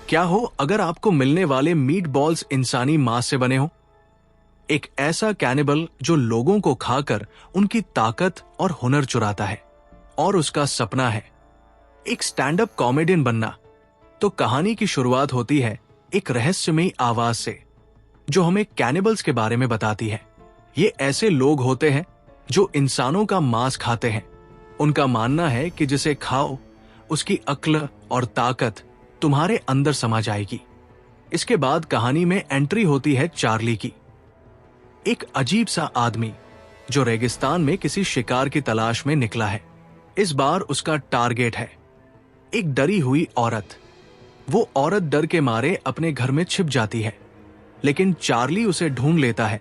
क्या हो अगर आपको मिलने वाले मीट बॉल्स इंसानी मांस से बने हो? एक ऐसा कैनिबल जो लोगों को खाकर उनकी ताकत और हुनर चुराता है, और उसका सपना है एक स्टैंड अप कॉमेडियन बनना। तो कहानी की शुरुआत होती है एक रहस्यमयी आवाज से, जो हमें कैनिबल्स के बारे में बताती है। ये ऐसे लोग होते हैं जो इंसानों का मांस खाते हैं। उनका मानना है कि जिसे खाओ उसकी अक्ल और ताकत तुम्हारे अंदर समा जाएगी। इसके बाद कहानी में एंट्री होती है चार्ली की, एक अजीब सा आदमी जो रेगिस्तान में किसी शिकार की तलाश में निकला है। इस बार उसका टारगेट है एक डरी हुई औरत। वो औरत डर के मारे अपने घर में छिप जाती है, लेकिन चार्ली उसे ढूंढ लेता है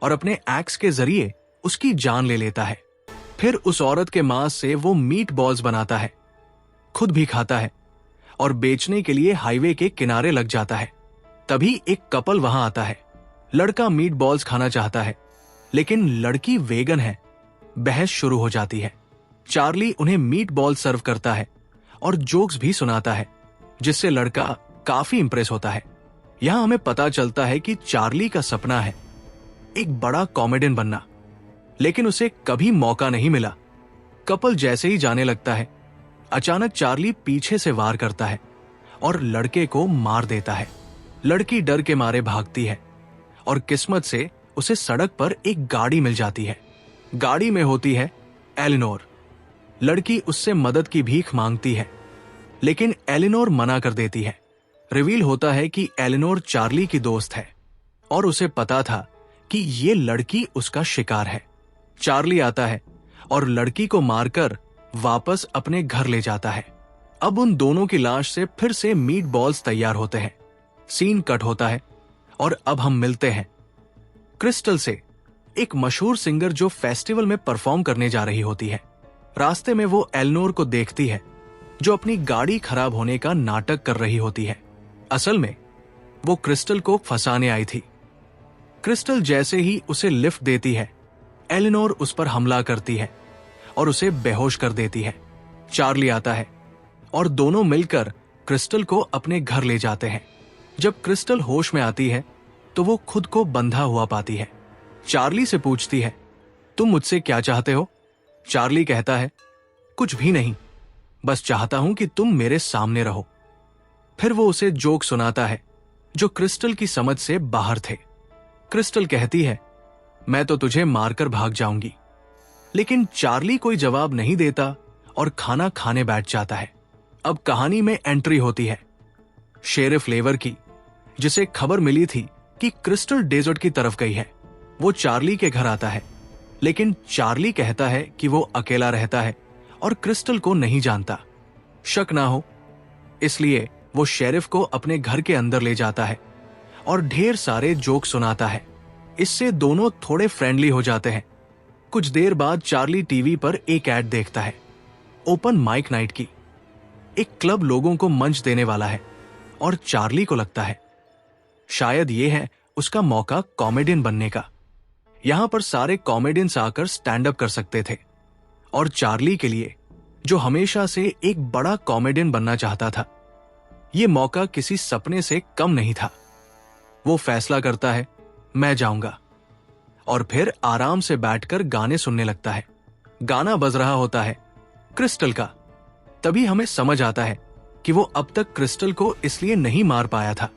और अपने एक्स के जरिए उसकी जान ले लेता है। फिर उस औरत के मांस से वो मीट बॉल्स बनाता है, खुद भी खाता है और बेचने के लिए हाईवे के किनारे लग जाता है। तभी एक कपल वहां आता है। लड़का मीट बॉल्स खाना चाहता है, लेकिन लड़की वेगन है। बहस शुरू हो जाती है। चार्ली उन्हें मीट बॉल सर्व करता है और जोक्स भी सुनाता है, जिससे लड़का काफी इंप्रेस होता है। यहां हमें पता चलता है कि चार्ली का सपना है एक बड़ा कॉमेडियन बनना, लेकिन उसे कभी मौका नहीं मिला। कपल जैसे ही जाने लगता है, अचानक चार्ली पीछे से वार करता है और लड़के को मार देता है। लड़की डर के मारे भागती है और किस्मत से उसे सड़क पर एक गाड़ी मिल जाती है। गाड़ी में होती है एलिनोर। लड़की उससे मदद की भीख मांगती है, लेकिन एलिनोर मना कर देती है। रिवील होता है कि एलिनोर चार्ली की दोस्त है और उसे पता था कि ये लड़की उसका शिकार है। चार्ली आता है और लड़की को मारकर वापस अपने घर ले जाता है। अब उन दोनों की लाश से फिर से मीट बॉल्स तैयार होते हैं। सीन कट होता है और अब हम मिलते हैं क्रिस्टल से, एक मशहूर सिंगर जो फेस्टिवल में परफॉर्म करने जा रही होती है। रास्ते में वो एलिनोर को देखती है, जो अपनी गाड़ी खराब होने का नाटक कर रही होती है। असल में वो क्रिस्टल को फंसाने आई थी। क्रिस्टल जैसे ही उसे लिफ्ट देती है, एलिनोर उस पर हमला करती है और उसे बेहोश कर देती है। चार्ली आता है और दोनों मिलकर क्रिस्टल को अपने घर ले जाते हैं। जब क्रिस्टल होश में आती है तो वो खुद को बंधा हुआ पाती है। चार्ली से पूछती है, तुम मुझसे क्या चाहते हो? चार्ली कहता है, कुछ भी नहीं, बस चाहता हूं कि तुम मेरे सामने रहो। फिर वो उसे जोक सुनाता है जो क्रिस्टल की समझ से बाहर थे। क्रिस्टल कहती है, मैं तो तुझे मारकर भाग जाऊंगी, लेकिन चार्ली कोई जवाब नहीं देता और खाना खाने बैठ जाता है। अब कहानी में एंट्री होती है शेरिफ लेवर की, जिसे खबर मिली थी कि क्रिस्टल डेजर्ट की तरफ गई है। वो चार्ली के घर आता है, लेकिन चार्ली कहता है कि वो अकेला रहता है और क्रिस्टल को नहीं जानता। शक ना हो इसलिए वो शेरिफ को अपने घर के अंदर ले जाता है और ढेर सारे जोक सुनाता है। इससे दोनों थोड़े फ्रेंडली हो जाते हैं। कुछ देर बाद चार्ली टीवी पर एक ऐड देखता है ओपन माइक नाइट की। एक क्लब लोगों को मंच देने वाला है और चार्ली को लगता है शायद ये है उसका मौका कॉमेडियन बनने का। यहां पर सारे कॉमेडियंस आकर स्टैंड अप कर सकते थे, और चार्ली के लिए, जो हमेशा से एक बड़ा कॉमेडियन बनना चाहता था, ये मौका किसी सपने से कम नहीं था। वो फैसला करता है, मैं जाऊंगा, और फिर आराम से बैठकर गाने सुनने लगता है। गाना बज रहा होता है क्रिस्टल का। तभी हमें समझ आता है कि वो अब तक क्रिस्टल को इसलिए नहीं मार पाया था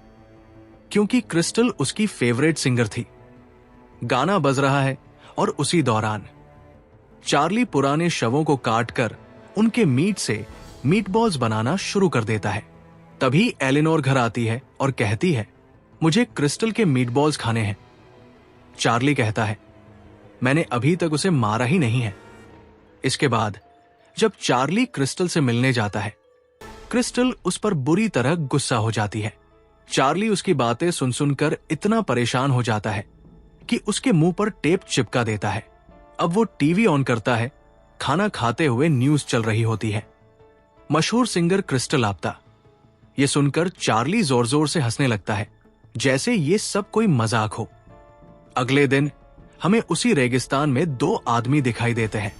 क्योंकि क्रिस्टल उसकी फेवरेट सिंगर थी। गाना बज रहा है और उसी दौरान चार्ली पुराने शवों को काटकर उनके मीट से मीट बॉल्स बनाना शुरू कर देता है। तभी एलिनोर घर आती है और कहती है, मुझे क्रिस्टल के मीट बॉल्स खाने हैं। चार्ली कहता है, मैंने अभी तक उसे मारा ही नहीं है। इसके बाद जब चार्ली क्रिस्टल से मिलने जाता है, क्रिस्टल उस पर बुरी तरह गुस्सा हो जाती है। चार्ली उसकी बातें सुन सुनकर इतना परेशान हो जाता है कि उसके मुंह पर टेप चिपका देता है। अब वो टीवी ऑन करता है। खाना खाते हुए न्यूज चल रही होती है। मशहूर सिंगर क्रिस्टल आपता। ये सुनकर चार्ली जोर जोर से हंसने लगता है, जैसे ये सब कोई मजाक हो। अगले दिन हमें उसी रेगिस्तान में दो आदमी दिखाई देते हैं।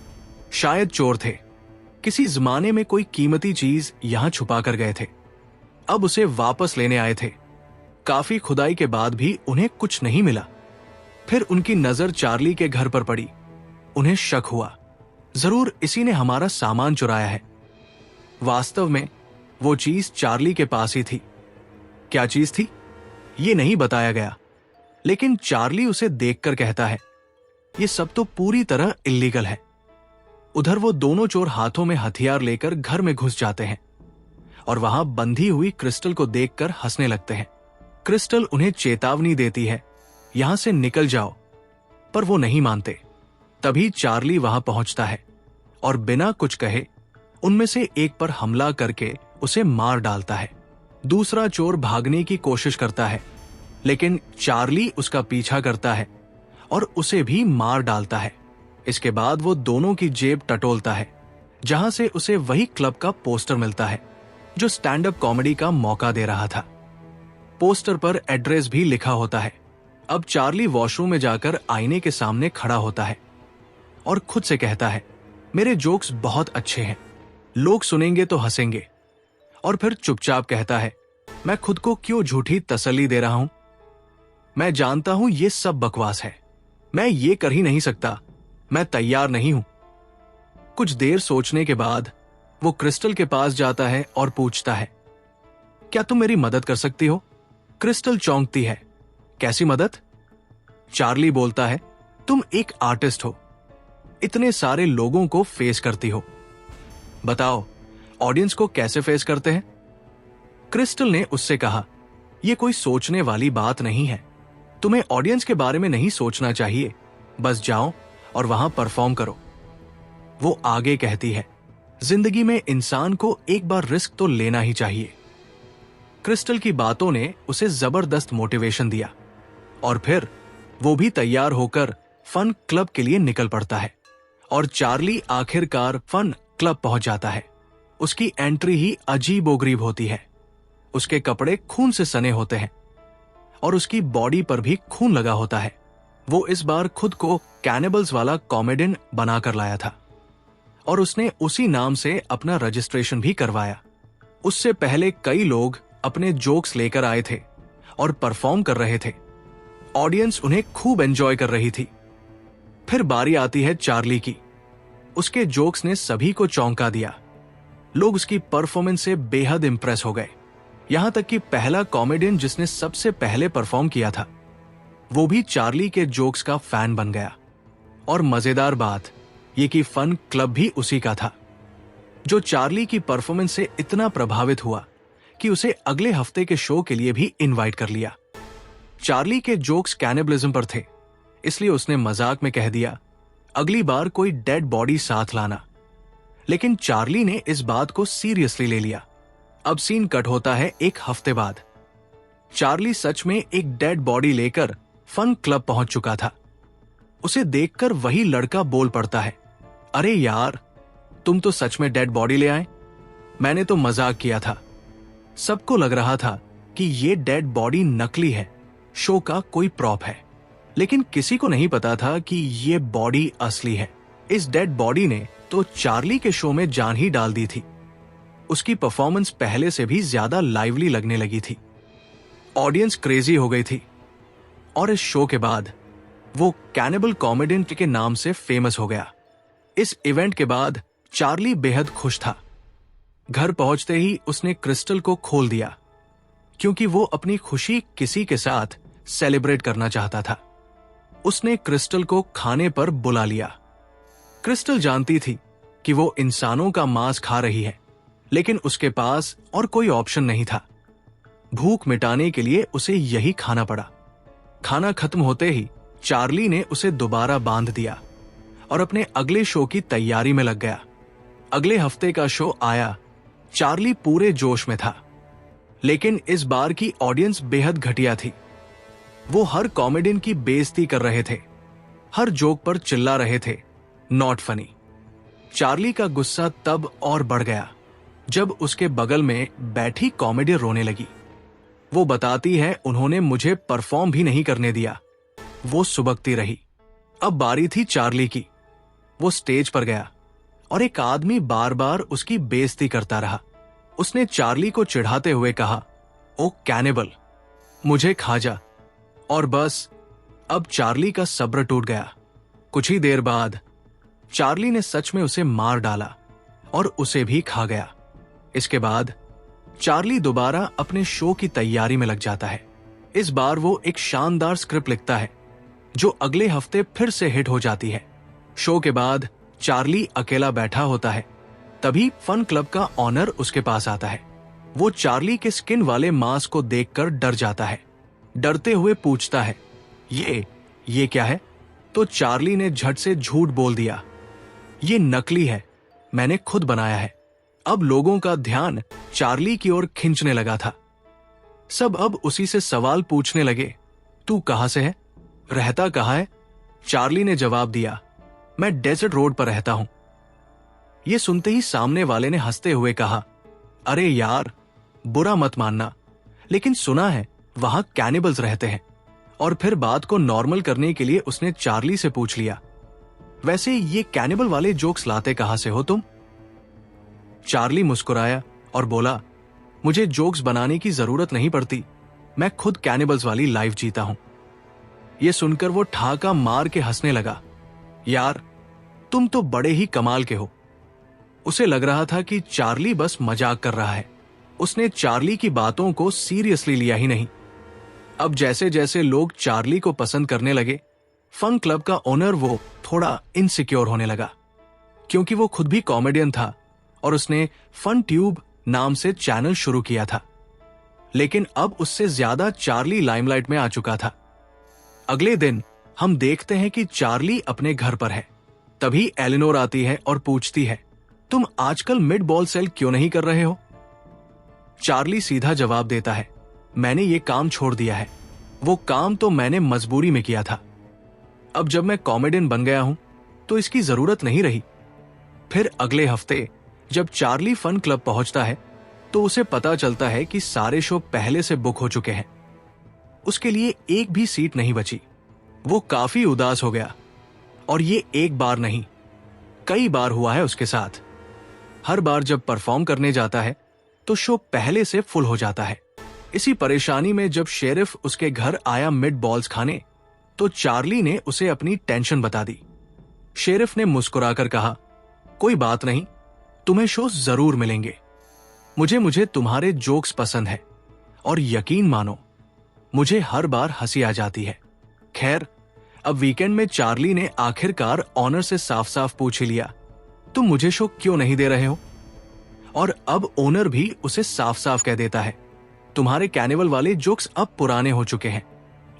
शायद चोर थे। किसी जमाने में कोई कीमती चीज यहां छुपा कर गए थे। अब उसे वापस लेने आए थे। काफी खुदाई के बाद भी उन्हें कुछ नहीं मिला। फिर उनकी नजर चार्ली के घर पर पड़ी। उन्हें शक हुआ, जरूर इसी ने हमारा सामान चुराया है। वास्तव में वो चीज चार्ली के पास ही थी। क्या चीज थी ये नहीं बताया गया, लेकिन चार्ली उसे देखकर कहता है, ये सब तो पूरी तरह इल्लीगल है। उधर वो दोनों चोर हाथों में हथियार लेकर घर में घुस जाते हैं और वहां बंधी हुई क्रिस्टल को देखकर हंसने लगते हैं। क्रिस्टल उन्हें चेतावनी देती है, यहां से निकल जाओ, पर वो नहीं मानते। तभी चार्ली वहां पहुंचता है और बिना कुछ कहे उनमें से एक पर हमला करके उसे मार डालता है। दूसरा चोर भागने की कोशिश करता है, लेकिन चार्ली उसका पीछा करता है और उसे भी मार डालता है। इसके बाद वो दोनों की जेब टटोलता है, जहां से उसे वही क्लब का पोस्टर मिलता है जो स्टैंड अप कॉमेडी का मौका दे रहा था। पोस्टर पर एड्रेस भी लिखा होता है। अब चार्ली वॉशरूम में जाकर आईने के सामने खड़ा होता है और खुद से कहता है, मेरे जोक्स बहुत अच्छे हैं, लोग सुनेंगे तो हंसेंगे। और फिर चुपचाप कहता है, मैं खुद को क्यों झूठी तसल्ली दे रहा हूं? मैं जानता हूं ये सब बकवास है, मैं ये कर ही नहीं सकता, मैं तैयार नहीं हूं। कुछ देर सोचने के बाद वो क्रिस्टल के पास जाता है और पूछता है, क्या तुम मेरी मदद कर सकती हो? क्रिस्टल चौंकती है, कैसी मदद? चार्ली बोलता है, तुम एक आर्टिस्ट हो, इतने सारे लोगों को फेस करती हो, बताओ ऑडियंस को कैसे फेस करते हैं? क्रिस्टल ने उससे कहा, यह कोई सोचने वाली बात नहीं है, तुम्हें ऑडियंस के बारे में नहीं सोचना चाहिए, बस जाओ और वहां परफॉर्म करो। वो आगे कहती है, जिंदगी में इंसान को एक बार रिस्क तो लेना ही चाहिए। क्रिस्टल की बातों ने उसे जबरदस्त मोटिवेशन दिया और फिर वो भी तैयार होकर फन क्लब के लिए निकल पड़ता है और चार्ली आखिरकार फन क्लब पहुंच जाता है। उसकी एंट्री ही अजीबोगरीब होती है। उसके कपड़े खून से सने होते हैं और उसकी बॉडी पर भी खून लगा होता है। वो इस बार खुद को कैनिबल्स वाला कॉमेडियन बनाकर लाया था और उसने उसी नाम से अपना रजिस्ट्रेशन भी करवाया। उससे पहले कई लोग अपने जोक्स लेकर आए थे और परफॉर्म कर रहे थे। ऑडियंस उन्हें खूब एंजॉय कर रही थी। फिर बारी आती है चार्ली की। उसके जोक्स ने सभी को चौंका दिया। लोग उसकी परफॉर्मेंस से बेहद इंप्रेस हो गए। यहां तक कि पहला कॉमेडियन जिसने सबसे पहले परफॉर्म किया था, वो भी चार्ली के जोक्स का फैन बन गया। और मजेदार बात ये कि फन क्लब भी उसी का था, जो चार्ली की परफॉर्मेंस से इतना प्रभावित हुआ कि उसे अगले हफ्ते के शो के लिए भी इनवाइट कर लिया। चार्ली के जोक्स कैनिबलिज्म पर थे, इसलिए उसने मजाक में कह दिया, अगली बार कोई डेड बॉडी साथ लाना। लेकिन चार्ली ने इस बात को सीरियसली ले लिया। अब सीन कट होता है एक हफ्ते बाद। चार्ली सच में एक डेड बॉडी लेकर फन क्लब पहुंच चुका था। उसे देखकर वही लड़का बोल पड़ता है, अरे यार, तुम तो सच में डेड बॉडी ले आए, मैंने तो मजाक किया था। सबको लग रहा था कि ये डेड बॉडी नकली है, शो का कोई प्रॉप है, लेकिन किसी को नहीं पता था कि ये बॉडी असली है। इस डेड बॉडी ने तो चार्ली के शो में जान ही डाल दी थी। उसकी परफॉर्मेंस पहले से भी ज्यादा लाइवली लगने लगी थी। ऑडियंस क्रेजी हो गई थी और इस शो के बाद वो कैनिबल कॉमेडियन के नाम से फेमस हो गया। इस इवेंट के बाद चार्ली बेहद खुश था। घर पहुंचते ही उसने क्रिस्टल को खोल दिया, क्योंकि वो अपनी खुशी किसी के साथ सेलिब्रेट करना चाहता था। उसने क्रिस्टल को खाने पर बुला लिया। क्रिस्टल जानती थी कि वो इंसानों का मांस खा रही है, लेकिन उसके पास और कोई ऑप्शन नहीं था। भूख मिटाने के लिए उसे यही खाना पड़ा। खाना खत्म होते ही चार्ली ने उसे दोबारा बांध दिया और अपने अगले शो की तैयारी में लग गया। अगले हफ्ते का शो आया। चार्ली पूरे जोश में था, लेकिन इस बार की ऑडियंस बेहद घटिया थी। वो हर कॉमेडियन की बेइज्जती कर रहे थे, हर जोक पर चिल्ला रहे थे, नॉट फनी। चार्ली का गुस्सा तब और बढ़ गया जब उसके बगल में बैठी कॉमेडियन रोने लगी। वो बताती है, उन्होंने मुझे परफॉर्म भी नहीं करने दिया। वो सुबकती रही। अब बारी थी चार्ली की। वो स्टेज पर गया और एक आदमी बार बार उसकी बेइज्जती करता रहा। उसने चार्ली को चिढ़ाते हुए कहा, ओ कैनिबल, मुझे खा जा। और बस अब चार्ली का सब्र टूट गया। कुछ ही देर बाद चार्ली ने सच में उसे मार डाला और उसे भी खा गया। इसके बाद चार्ली दोबारा अपने शो की तैयारी में लग जाता है। इस बार वो एक शानदार स्क्रिप्ट लिखता है जो अगले हफ्ते फिर से हिट हो जाती है। शो के बाद चार्ली अकेला बैठा होता है। तभी फन क्लब का ऑनर उसके पास आता है। वो चार्ली के स्किन वाले मास्क को देखकर डर जाता है। डरते हुए पूछता है, ये क्या है? तो चार्ली ने झट से झूठ बोल दिया, ये नकली है, मैंने खुद बनाया है। अब लोगों का ध्यान चार्ली की ओर खींचने लगा था। सब अब उसी से सवाल पूछने लगे, तू कहां से है, रहता कहां है? चार्ली ने जवाब दिया, मैं डेजर्ट रोड पर रहता हूं। ये सुनते ही सामने वाले ने हंसते हुए कहा, अरे यार, बुरा मत मानना, लेकिन सुना है वहां कैनिबल्स रहते हैं। और फिर बात को नॉर्मल करने के लिए उसने चार्ली से पूछ लिया, वैसे ये कैनिबल वाले जोक्स लाते कहां से हो तुम? चार्ली मुस्कुराया और बोला, मुझे जोक्स बनाने की जरूरत नहीं पड़ती, मैं खुद कैनिबल्स वाली लाइफ जीता हूं। यह सुनकर वो ठाका मार के हंसने लगा, यार तुम तो बड़े ही कमाल के हो। उसे लग रहा था कि चार्ली बस मजाक कर रहा है। उसने चार्ली की बातों को सीरियसली लिया ही नहीं। अब जैसे जैसे लोग चार्ली को पसंद करने लगे, फन क्लब का ओनर वो थोड़ा इनसिक्योर होने लगा, क्योंकि वो खुद भी कॉमेडियन था और उसने फन ट्यूब नाम से चैनल शुरू किया था। लेकिन अब उससे ज्यादा चार्ली लाइमलाइट में आ चुका था। अगले दिन हम देखते हैं कि चार्ली अपने घर पर है। तभी एलिनोर आती है और पूछती है, तुम आजकल मिड बॉल सेल क्यों नहीं कर रहे हो? चार्ली सीधा जवाब देता है, मैंने ये काम छोड़ दिया है। वो काम तो मैंने मजबूरी में किया था। अब जब मैं कॉमेडियन बन गया हूं तो इसकी जरूरत नहीं रही। फिर अगले हफ्ते जब चार्ली फन क्लब पहुंचता है तो उसे पता चलता है कि सारे शो पहले से बुक हो चुके हैं। उसके लिए एक भी सीट नहीं बची। वो काफी उदास हो गया। और ये एक बार नहीं, कई बार हुआ है उसके साथ। हर बार जब परफॉर्म करने जाता है तो शो पहले से फुल हो जाता है। इसी परेशानी में जब शेरिफ उसके घर आया मिड बॉल्स खाने, तो चार्ली ने उसे अपनी टेंशन बता दी। शेरिफ ने मुस्कुराकर कहा, कोई बात नहीं, तुम्हें शो जरूर मिलेंगे। मुझे तुम्हारे जोक्स पसंद है और यकीन मानो मुझे हर बार हंसी आ जाती है। खैर, अब वीकेंड में चार्ली ने आखिरकार ऑनर से साफ साफ पूछ ही लिया, तुम मुझे शो क्यों नहीं दे रहे हो? और अब ओनर भी उसे साफ साफ कह देता है, तुम्हारे कैनिवल वाले जोक्स अब पुराने हो चुके हैं,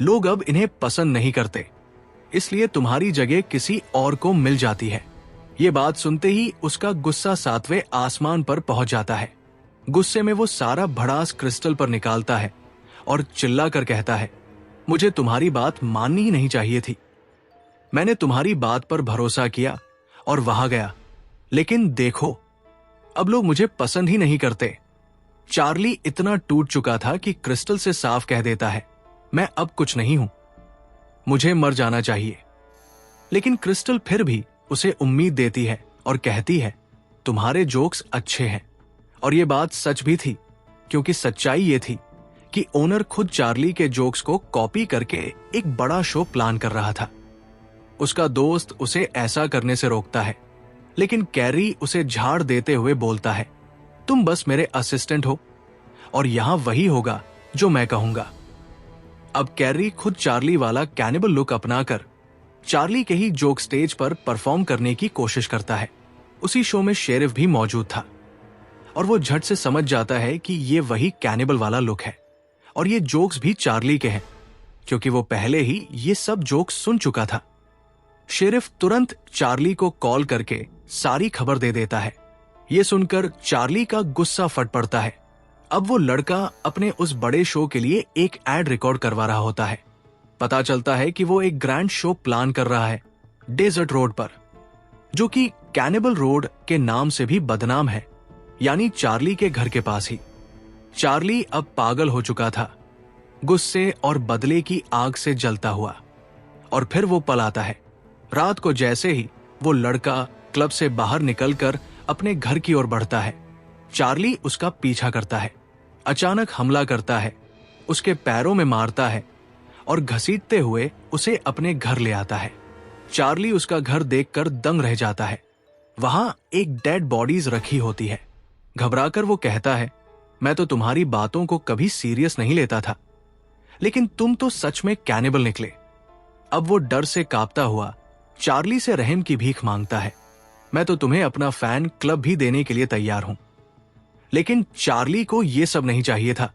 लोग अब इन्हें पसंद नहीं करते, इसलिए तुम्हारी जगह किसी और को मिल जाती है। ये बात सुनते ही उसका गुस्सा 7वें आसमान पर पहुंच जाता है। गुस्से में वो सारा भड़ास क्रिस्टल पर निकालता है और चिल्ला कर कहता है, मुझे तुम्हारी बात माननी ही नहीं चाहिए थी। मैंने तुम्हारी बात पर भरोसा किया और वहां गया, लेकिन देखो अब लोग मुझे पसंद ही नहीं करते। चार्ली इतना टूट चुका था कि क्रिस्टल से साफ कह देता है, मैं अब कुछ नहीं हूं, मुझे मर जाना चाहिए। लेकिन क्रिस्टल फिर भी उसे उम्मीद देती है और कहती है, तुम्हारे जोक्स अच्छे हैं। और ये बात सच भी थी, क्योंकि सच्चाई ये थी कि ओनर खुद चार्ली के जोक्स को कॉपी करके एक बड़ा शो प्लान कर रहा था। उसका दोस्त उसे ऐसा करने से रोकता है, लेकिन कैरी उसे झाड़ देते हुए बोलता है, तुम बस मेरे असिस्टेंट हो और यहां वही होगा जो मैं कहूंगा। अब कैरी खुद चार्ली वाला कैनिबल लुक अपनाकर चार्ली के ही जोक स्टेज पर परफॉर्म करने की कोशिश करता है। उसी शो में शेरिफ भी मौजूद था और वो झट से समझ जाता है कि ये वही कैनिबल वाला लुक है और ये जोक्स भी चार्ली के हैं, क्योंकि वो पहले ही ये सब जोक्स सुन चुका था। शेरिफ तुरंत चार्ली को कॉल करके सारी खबर दे देता है। ये सुनकर चार्ली का गुस्सा फट पड़ता है। अब वो लड़का अपने उस बड़े शो के लिए एक एड रिकॉर्ड करवा रहा होता है। पता चलता है कि वो एक ग्रैंड शो प्लान कर रहा है डेजर्ट रोड पर, जो कि कैनिबल रोड के नाम से भी बदनाम है, यानी चार्ली के घर के पास ही। चार्ली अब पागल हो चुका था, गुस्से और बदले की आग से जलता हुआ। और फिर वो पल आता है। रात को जैसे ही वो लड़का क्लब से बाहर निकलकर अपने घर की ओर बढ़ता है, चार्ली उसका पीछा करता है, अचानक हमला करता है, उसके पैरों में मारता है और घसीटते हुए उसे अपने घर ले आता है। चार्ली उसका घर देखकर दंग रह जाता है। वहां एक डेड बॉडीज रखी होती है। घबराकर वो कहता है, मैं तो तुम्हारी बातों को कभी सीरियस नहीं लेता था, लेकिन तुम तो सच में कैनिबल निकले। अब वो डर से कांपता हुआ चार्ली से रहम की भीख मांगता है। मैं तो तुम्हें अपना फैन क्लब भी देने के लिए तैयार हूं। लेकिन चार्ली को यह सब नहीं चाहिए था।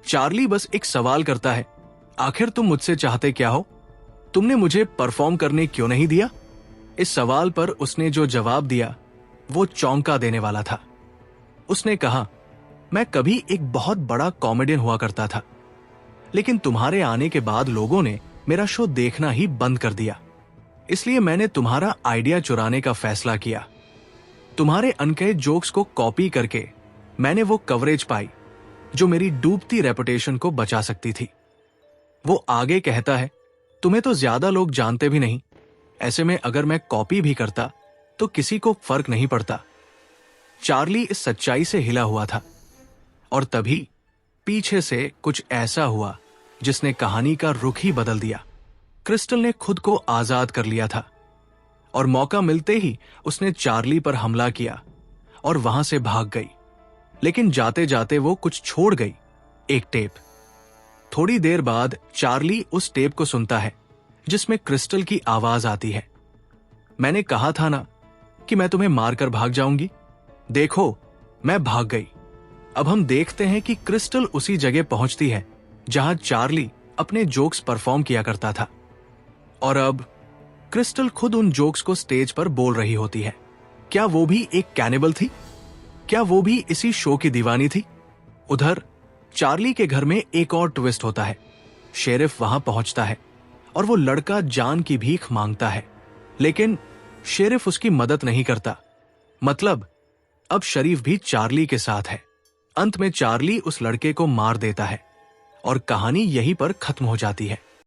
चार्ली बस एक सवाल करता है, आखिर तुम मुझसे चाहते क्या हो? तुमने मुझे परफॉर्म करने क्यों नहीं दिया? इस सवाल पर उसने जो जवाब दिया वो चौंका देने वाला था। उसने कहा, मैं कभी एक बहुत बड़ा कॉमेडियन हुआ करता था, लेकिन तुम्हारे आने के बाद लोगों ने मेरा शो देखना ही बंद कर दिया। इसलिए मैंने तुम्हारा आइडिया चुराने का फैसला किया। तुम्हारे अनकहे जोक्स को कॉपी करके मैंने वो कवरेज पाई जो मेरी डूबती रेपुटेशन को बचा सकती थी। वो आगे कहता है, तुम्हें तो ज्यादा लोग जानते भी नहीं, ऐसे में अगर मैं कॉपी भी करता तो किसी को फर्क नहीं पड़ता। चार्ली इस सच्चाई से हिला हुआ था और तभी पीछे से कुछ ऐसा हुआ जिसने कहानी का रुख ही बदल दिया। क्रिस्टल ने खुद को आजाद कर लिया था और मौका मिलते ही उसने चार्ली पर हमला किया और वहां से भाग गई। लेकिन जाते जाते वो कुछ छोड़ गई, एक टेप। थोड़ी देर बाद चार्ली उस टेप को सुनता है जिसमें क्रिस्टल की आवाज आती है, मैंने कहा था ना कि मैं तुम्हें मारकर भाग जाऊंगी। देखो, मैं भाग गई। अब हम देखते हैं कि क्रिस्टल उसी जगह पहुंचती है जहां चार्ली अपने जोक्स परफॉर्म किया करता था। और अब क्रिस्टल खुद उन जोक्स को स्टेज पर बोल रही होती है। क्या वो भी एक कैनिबल थी? क्या वो भी इसी शो की दीवानी थी? उधर चार्ली के घर में एक और ट्विस्ट होता है। शेरिफ वहां पहुंचता है और वो लड़का जान की भीख मांगता है, लेकिन शेरिफ उसकी मदद नहीं करता। मतलब अब शरीफ भी चार्ली के साथ है। अंत में चार्ली उस लड़के को मार देता है और कहानी यहीं पर खत्म हो जाती है।